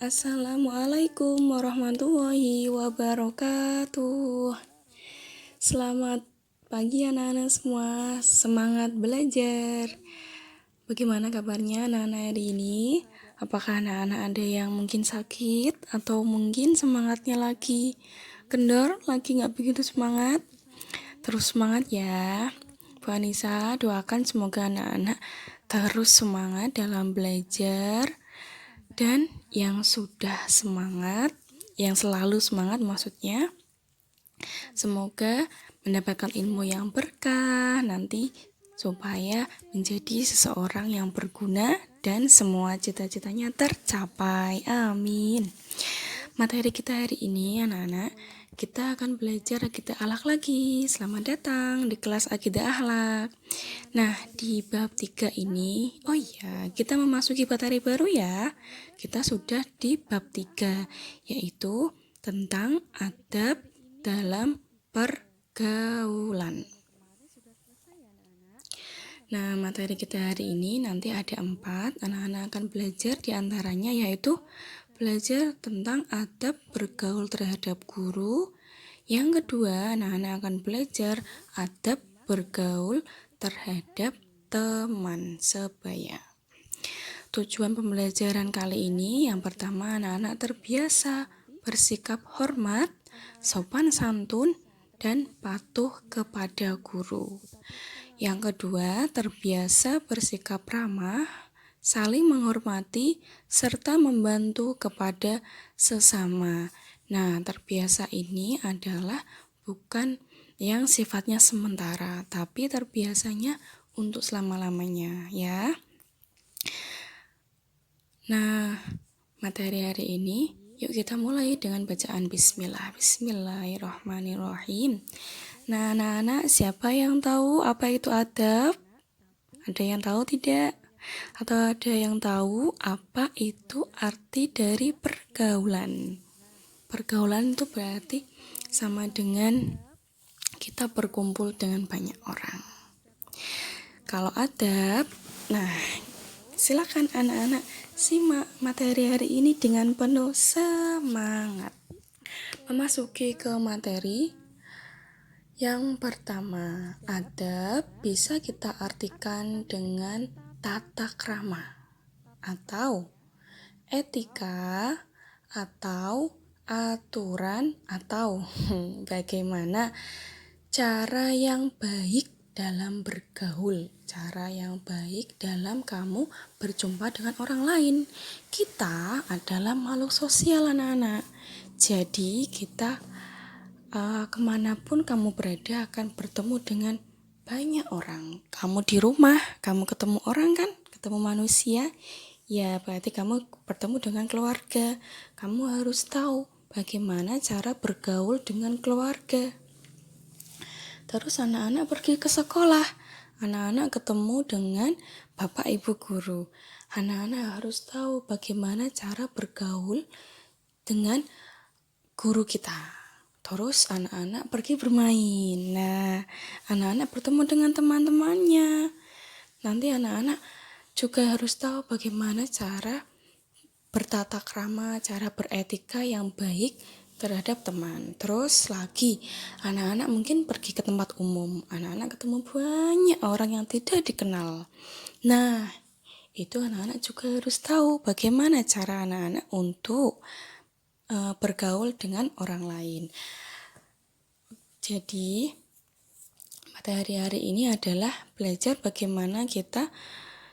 Assalamualaikum warahmatullahi wabarakatuh. Selamat pagi anak-anak semua, semangat belajar. Bagaimana kabarnya anak-anak hari ini? Apakah anak-anak ada yang mungkin sakit atau mungkin semangatnya lagi kendor, lagi gak begitu semangat? Terus semangat ya. Bu Anissa doakan semoga anak-anak terus semangat dalam belajar. Dan yang sudah semangat, yang selalu semangat maksudnya, semoga mendapatkan ilmu yang berkah nanti supaya menjadi seseorang yang berguna dan semua cita-citanya tercapai. Amin. Materi kita hari ini anak-anak, kita akan belajar akidah akhlak lagi. Selamat datang di kelas akidah akhlak. Nah, di bab 3 ini, oh iya, kita memasuki materi baru ya. Kita sudah di bab 3, yaitu tentang adab dalam pergaulan. Nah, materi kita hari ini nanti ada 4. Anak-anak akan belajar diantaranya yaitu belajar tentang adab bergaul terhadap guru. Yang kedua, anak-anak akan belajar adab bergaul terhadap teman sebaya. Tujuan pembelajaran kali ini yang pertama, anak-anak terbiasa bersikap hormat, sopan santun, dan patuh kepada guru. Yang kedua, terbiasa bersikap ramah, saling menghormati, serta membantu kepada sesama. Nah, terbiasa ini adalah bukan yang sifatnya sementara, tapi terbiasanya untuk selama-lamanya ya. Nah, materi hari ini yuk kita mulai dengan bacaan bismillah. Bismillahirrahmanirrahim. Nah, anak-anak, siapa yang tahu apa itu adab? Ada yang tahu tidak? Atau ada yang tahu apa itu arti dari pergaulan? Pergaulan itu berarti sama dengan kita berkumpul dengan banyak orang. Kalau adab, nah silakan anak-anak simak materi hari ini dengan penuh semangat. Memasuki ke materi yang pertama, adab bisa kita artikan dengan tata krama atau etika atau aturan atau bagaimana cara yang baik dalam bergaul, cara yang baik dalam kamu berjumpa dengan orang lain. Kita adalah makhluk sosial anak-anak, jadi kita kemanapun kamu berada akan bertemu dengan banyak orang. Kamu di rumah, kamu ketemu orang kan, ketemu manusia, ya berarti kamu bertemu dengan keluarga. Kamu harus tahu bagaimana cara bergaul dengan keluarga. Terus anak-anak pergi ke sekolah, anak-anak ketemu dengan bapak ibu guru. Anak-anak harus tahu bagaimana cara bergaul dengan guru kita. Terus anak-anak pergi bermain. Nah, anak-anak bertemu dengan teman-temannya. Nanti anak-anak juga harus tahu bagaimana cara bertata krama, cara beretika yang baik terhadap teman. Terus lagi, anak-anak mungkin pergi ke tempat umum. Anak-anak ketemu banyak orang yang tidak dikenal. Nah, itu anak-anak juga harus tahu bagaimana cara anak-anak untuk bergaul dengan orang lain. Jadi, materi hari ini adalah belajar bagaimana kita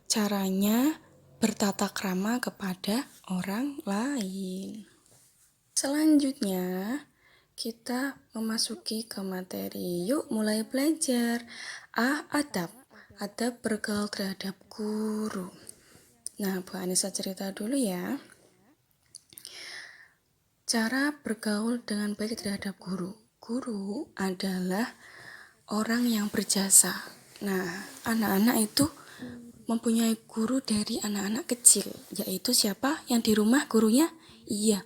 caranya bertata krama kepada orang lain. Selanjutnya, kita memasuki ke materi. Yuk mulai belajar. Adab. Adab bergaul terhadap guru. Nah, Bu Anissa cerita dulu ya. Cara bergaul dengan baik terhadap guru. Guru adalah orang yang berjasa. Nah, anak-anak itu mempunyai guru dari anak-anak kecil, yaitu siapa? Yang di rumah gurunya? Iya,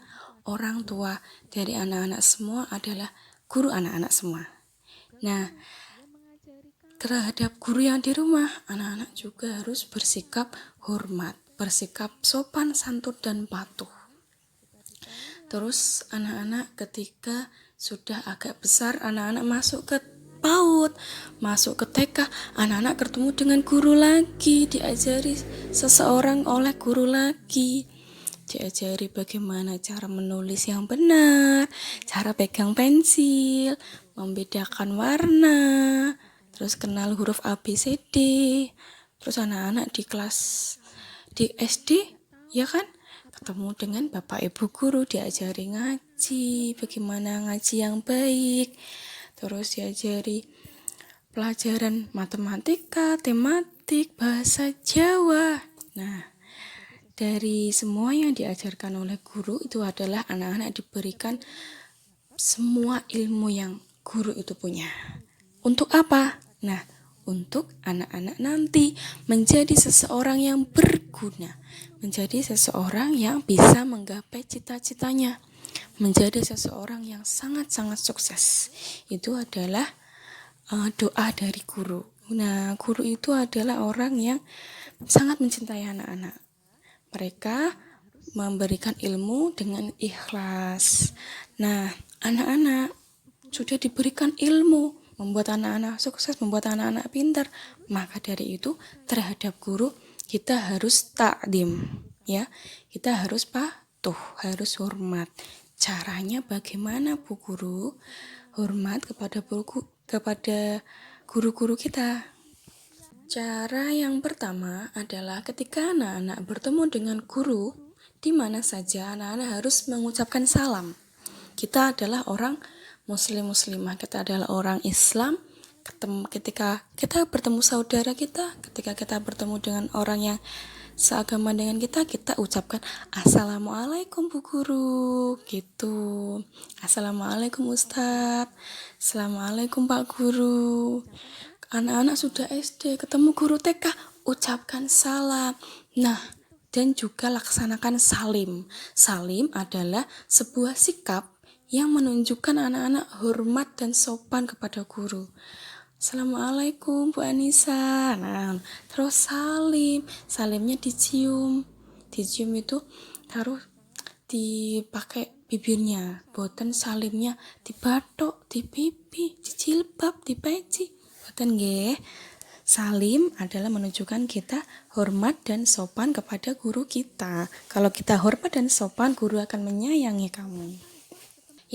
orang tua dari anak-anak semua adalah guru anak-anak semua. Nah, terhadap guru yang di rumah, anak-anak juga harus bersikap hormat, bersikap sopan, santun, dan patuh. Terus anak-anak ketika sudah agak besar, anak-anak masuk ke PAUD, masuk ke TK, anak-anak ketemu dengan guru lagi, diajari seseorang oleh guru lagi. Diajari bagaimana cara menulis yang benar, cara pegang pensil, membedakan warna, terus kenal huruf A, B, C, D. Terus anak-anak di SD, ya kan? Ketemu dengan bapak ibu guru, diajari ngaji, bagaimana ngaji yang baik. Terus diajari pelajaran matematika, tematik, bahasa Jawa. Nah, dari semua yang diajarkan oleh guru itu adalah anak-anak diberikan semua ilmu yang guru itu punya. Untuk apa? Nah, untuk anak-anak nanti menjadi seseorang yang berguna, menjadi seseorang yang bisa menggapai cita-citanya, menjadi seseorang yang sangat-sangat sukses. Itu adalah doa dari guru. Nah, guru itu adalah orang yang sangat mencintai anak-anak. Mereka memberikan ilmu dengan ikhlas. Nah, anak-anak sudah diberikan ilmu, membuat anak-anak sukses, membuat anak-anak pintar. Maka dari itu terhadap guru kita harus takdim, ya. Kita harus patuh, harus hormat. Caranya bagaimana, Bu Guru? Hormat kepada guru-guru kita. Cara yang pertama adalah ketika anak-anak bertemu dengan guru, di mana saja anak-anak harus mengucapkan salam. Kita adalah orang muslimah, kita adalah orang Islam. Ketika kita bertemu saudara kita, ketika kita bertemu dengan orang yang seagama dengan kita ucapkan Assalamualaikum Bu Guru, gitu. Assalamualaikum Ustadz, Assalamualaikum Pak Guru. Anak-anak sudah SD, ketemu guru TK, ucapkan salam. Nah, dan juga laksanakan salim. Salim adalah sebuah sikap yang menunjukkan anak-anak hormat dan sopan kepada guru. Assalamualaikum Bu Anissa. Nah, terus salimnya dicium. Dicium itu taruh dipakai bibirnya. Boten salimnya di bathuk, di pipi, di jilbab, di peci. Boten nggih. Salim adalah menunjukkan kita hormat dan sopan kepada guru kita. Kalau kita hormat dan sopan, guru akan menyayangi kamu.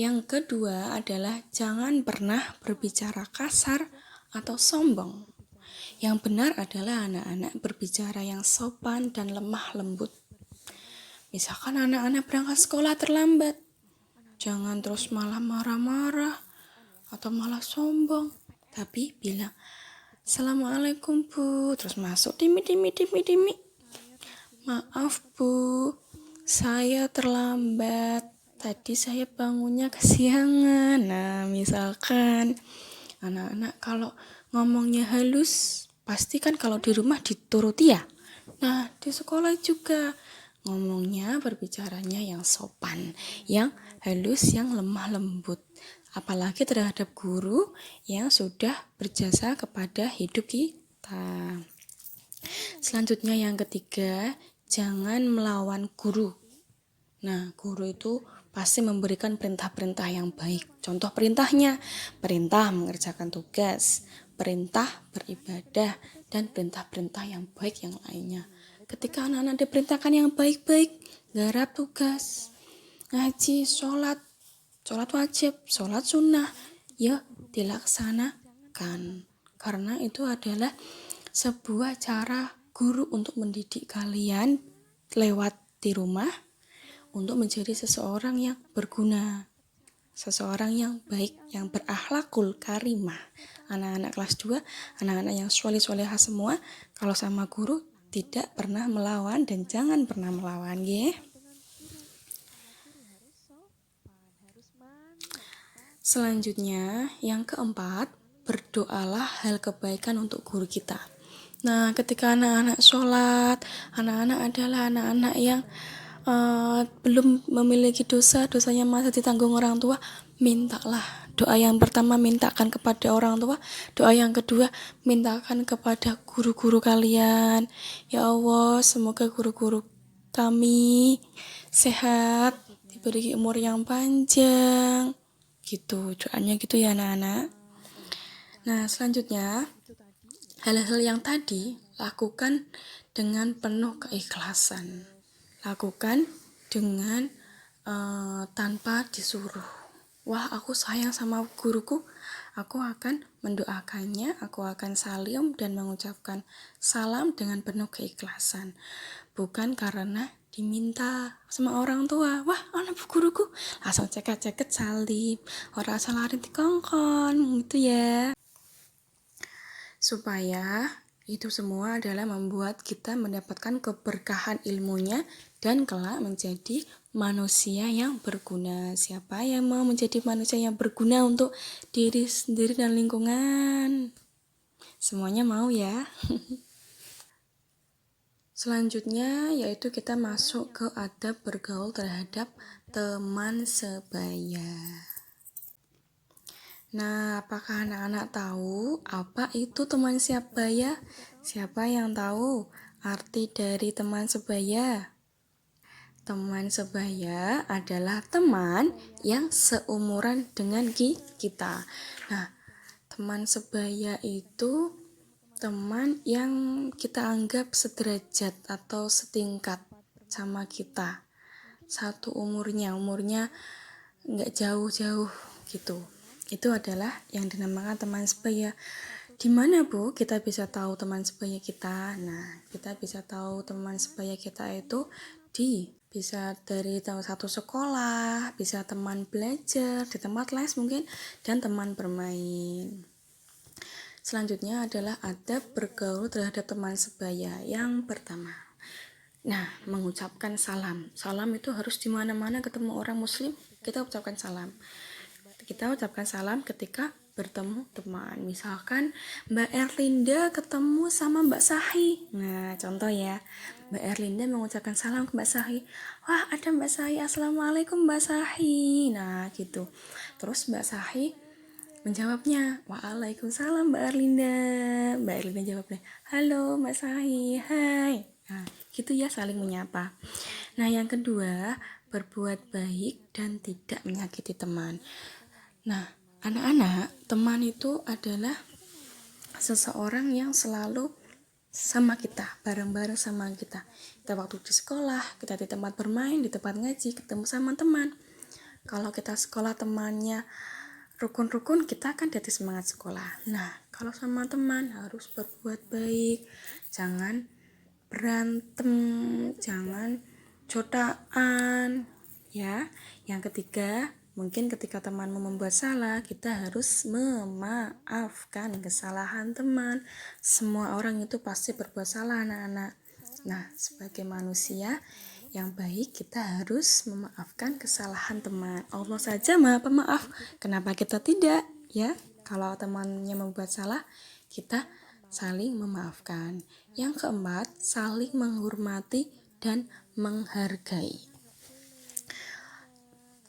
Yang kedua adalah jangan pernah berbicara kasar atau sombong. Yang benar adalah anak-anak berbicara yang sopan dan lemah lembut. Misalkan anak-anak berangkat sekolah terlambat, jangan terus malah marah-marah atau malah sombong, tapi bilang Assalamualaikum Bu, terus masuk dimi. Maaf Bu, saya terlambat. Tadi saya bangunnya kesiangan. Nah, misalkan anak-anak kalau ngomongnya halus, pasti kan kalau di rumah dituruti ya. Nah, di sekolah juga ngomongnya, berbicaranya yang sopan, yang halus, yang lemah lembut. Apalagi terhadap guru yang sudah berjasa kepada hidup kita. Selanjutnya yang ketiga, jangan melawan guru. Nah, guru itu pasti memberikan perintah-perintah yang baik. Contoh perintahnya, perintah mengerjakan tugas, perintah beribadah, dan perintah-perintah yang baik yang lainnya. Ketika anak-anak diperintahkan yang baik-baik, garap tugas, ngaji, sholat wajib, sholat sunnah, ya dilaksanakan. Karena itu adalah sebuah cara guru untuk mendidik kalian lewat di rumah, untuk menjadi seseorang yang berguna, seseorang yang baik, yang berakhlakul karimah. Anak-anak kelas 2, anak-anak yang soleh-solehah semua, kalau sama guru tidak pernah melawan dan jangan pernah melawan, ya. Selanjutnya, yang keempat, berdoalah hal kebaikan untuk guru kita. Nah, ketika anak-anak sholat, anak-anak adalah anak-anak yang belum memiliki dosa, dosanya masih ditanggung orang tua, mintalah. Doa yang pertama mintakan kepada orang tua, doa yang kedua mintakan kepada guru-guru kalian. Ya Allah, semoga guru-guru kami sehat, diberi umur yang panjang. Gitu, doanya gitu ya anak-anak. Nah, selanjutnya, hal-hal yang tadi lakukan dengan penuh keikhlasan. Lakukan dengan tanpa disuruh. Wah, aku sayang sama guruku. Aku akan mendoakannya, aku akan salim dan mengucapkan salam dengan penuh keikhlasan. Bukan karena diminta sama orang tua. Wah, anak bu guruku. Langsung ceket-ceket salim. Orang salarin di kongkon, gitu ya. Supaya itu semua adalah membuat kita mendapatkan keberkahan ilmunya dan kelak menjadi manusia yang berguna. Siapa yang mau menjadi manusia yang berguna untuk diri sendiri dan lingkungan? Semuanya mau ya. Selanjutnya yaitu kita masuk ke adab bergaul terhadap teman sebaya. Nah, apakah anak-anak tahu apa itu teman sebaya? Siapa yang tahu arti dari teman sebaya? Teman sebaya adalah teman yang seumuran dengan kita. Nah, teman sebaya itu teman yang kita anggap sederajat atau setingkat sama kita. Satu umurnya nggak jauh-jauh gitu. Itu adalah yang dinamakan teman sebaya. Di mana Bu kita bisa tahu teman sebaya kita? Nah, kita bisa tahu teman sebaya kita itu bisa dari satu sekolah, bisa teman belajar, di tempat les mungkin, dan teman bermain. Selanjutnya adalah adab bergaul terhadap teman sebaya. Yang pertama, nah, mengucapkan salam. Salam itu harus di mana-mana ketemu orang muslim, kita ucapkan salam. Kita ucapkan salam ketika bertemu teman. Misalkan Mbak Erlinda ketemu sama Mbak Sahi. Nah, contoh ya. Mbak Erlinda mengucapkan salam ke Mbak Sahi. Wah, ada Mbak Sahi. Assalamualaikum Mbak Sahi. Nah, gitu. Terus Mbak Sahi menjawabnya, Waalaikumsalam Mbak Erlinda. Mbak Erlinda jawabnya, halo Mbak Sahi, hai. Nah, gitu ya, saling menyapa. Nah, yang kedua, berbuat baik dan tidak menyakiti teman. Nah, anak-anak, teman itu adalah seseorang yang selalu sama kita, bareng-bareng sama kita. Kita waktu di sekolah, kita di tempat bermain, di tempat ngaji, ketemu sama teman. Kalau kita sekolah temannya rukun-rukun, kita kan jadi semangat sekolah. Nah, kalau sama teman harus berbuat baik, jangan berantem, jangan jotaan, ya. Yang ketiga, mungkin ketika temanmu membuat salah, kita harus memaafkan kesalahan teman. Semua orang itu pasti berbuat salah, anak-anak. Nah, sebagai manusia yang baik, kita harus memaafkan kesalahan teman. Allah saja Maha Pemaaf. Kenapa kita tidak? Ya, kalau temannya membuat salah, kita saling memaafkan. Yang keempat, saling menghormati dan menghargai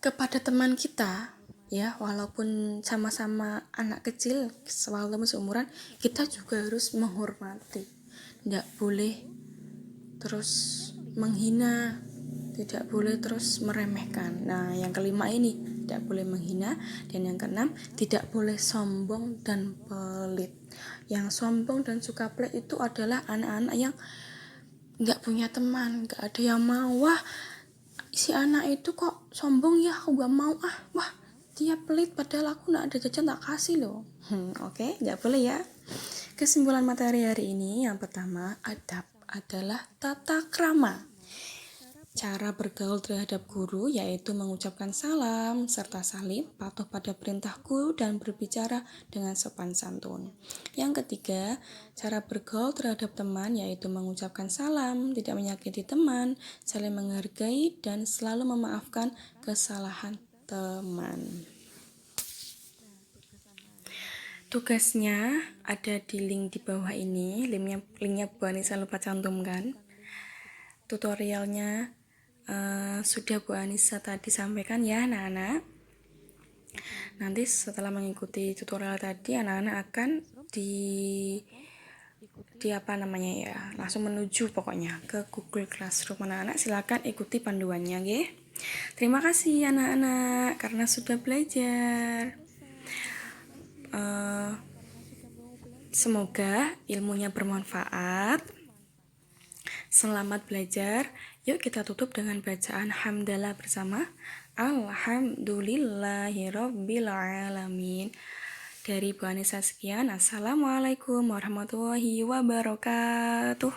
kepada teman kita, ya, walaupun sama-sama anak kecil, walaupun seumuran, kita juga harus menghormati. Tidak boleh terus menghina, tidak boleh terus meremehkan. Nah, yang kelima ini, tidak boleh menghina. Dan yang keenam, tidak boleh sombong dan pelit. Yang sombong dan suka pelit itu adalah anak-anak yang nggak punya teman, nggak ada yang mau. Wah, si anak itu kok sombong ya, aku gak mau wah dia pelit padahal aku gak ada jajan tak kasih loh. Oke, gak boleh ya. Kesimpulan materi hari ini, yang pertama, adab adalah tata krama. Cara bergaul terhadap guru yaitu mengucapkan salam serta salim, patuh pada perintah guru dan berbicara dengan sopan santun. Yang ketiga, cara bergaul terhadap teman yaitu mengucapkan salam, tidak menyakiti teman, saling menghargai dan selalu memaafkan kesalahan teman. Tugasnya ada di link di bawah ini, linknya Bu Anissa lupa cantumkan. Tutorialnya sudah Bu Anissa tadi sampaikan ya anak-anak. Nanti setelah mengikuti tutorial tadi, anak-anak akan langsung menuju pokoknya ke Google Classroom. Anak-anak silakan ikuti panduannya, nggih. Terima kasih anak-anak karena sudah belajar. Semoga ilmunya bermanfaat. Selamat belajar. Yuk kita tutup dengan bacaan hamdalah bersama. Alhamdulillahirabbil alamin. Dari Bu Anissa sekian. Assalamualaikum warahmatullahi wabarakatuh.